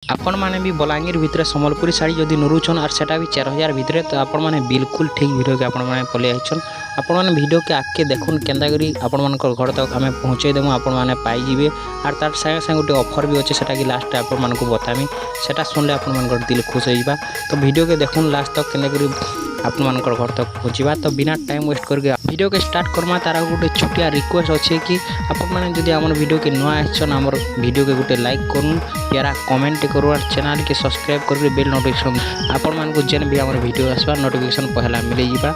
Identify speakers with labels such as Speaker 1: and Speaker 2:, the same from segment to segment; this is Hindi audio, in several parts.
Speaker 1: आपण मैंने भी बलांगीर भितर सम्बलपुरी साड़ी जदि नुरुछन और सेटा भी 4000 भितर तो आपण मैंने बिल्कुल ठीक वीडियो के आपण मैंने पलि आइछन। आपण मैंने वीडियो के आके देखुन केंदा करी आपण मानकर घर तक आमे पहुँचे देमु आपण मैंने पाई जिवे और तार संगे संगे गोटे ऑफर भी अच्छे सेटा कि लास्ट आपण मानक बतामी सेटा सुनले आपण मानकर दिल खुश हो जाबा। तो वीडियो के देखुन लास्ट तक केंदा करी आपण मानकर घर तक पहुँचवा। तो बिना टाइम वेस्ट करके वीडियो के स्टार्ट करमा तार गोटे छोटिया रिक्वेस्ट अच्छे कि आपण मैंने जदि आम वीडियो के नुआ आछन आमर वीडियो के गोटे लाइक करूँ यारा कमेंट करूँ और चैनल के सब्सक्राइब कर बेल नोटिफिकेशन आपण मानक जेन भी आम वीडियो आसवा नोटिफिकेशन पहला मिल जावा।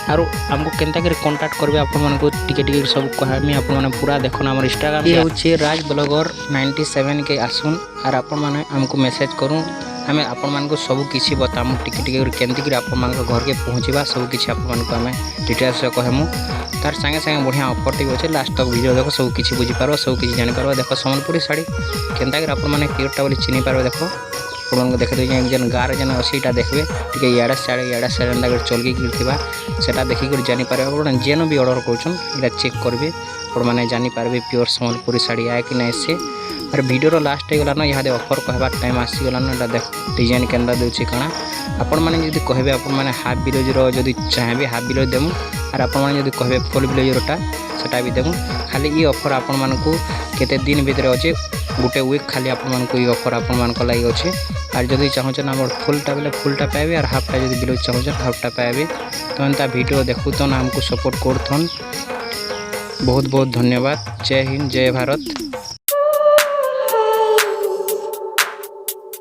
Speaker 1: और आमको केंता कर कांटेक्ट करबे आपण मानक टिके टिके सब कहमी आपण माने पूरा देखन हमर इंस्टाग्राम ये होचे राज ब्लॉगर 97 के आसुन और आपण माने हमको मैसेज करूँ हमें आपण मानक सब किछि बतामु टिके टिके केंती कर आपण मानक घर के पहुँचवा सब किछि आपण मानक हमें डिटेल्स कहमु तार संगे संगे बढ़िया ऑफर टी अच्छे लास्ट तक वीडियो देख सब किछि बुझी पारो सब किछि जानि पारो। देखो सम्बलपुरी साड़ी केंता कर आपण माने क्लियरटा बोली चिनी पारो। देखो आपण को देखे दें जेन गार जेन असीटा देखबे टिके याडा साड़े अंदर चलगी गिरथिबा सेटा देखि कर जानि पारे। आपण जेन भी ऑर्डर करछन इला चेक करबे आपण माने जानि पारबे प्योर सम्बलपुरी साड़ी आए कि नहीं से। और वीडियो लास्ट हो गला ना यहाँ ऑफर कहबार टाइम आसीगला ना देख डिजाइन केंदा देउछि काना आपण माने जदि कहबे आपण माने हाफ ब्लाउज रो जदि चाहेबे हाफ ब्लाउज देमु और आपण माने जदि कहबे फुल ब्लाउज रोटा सेटा भी देमु। खाली ये ऑफर आपण मानकू केते दिन भीतर अच्छे गोटे वीक खाली आपण मानकू ये ऑफर आपण मानक लागि अच्छे। और जदि चाहछन हमर फुलटा बेले फुलटा पाइबे और हाफटा जदि ब्लाउज चाहछन हाफटा पाइबे। तो एंता वीडियो देखु तो हमको सपोर्ट करथन। बहुत बहुत धन्यवाद। जय हिंद जय भारत।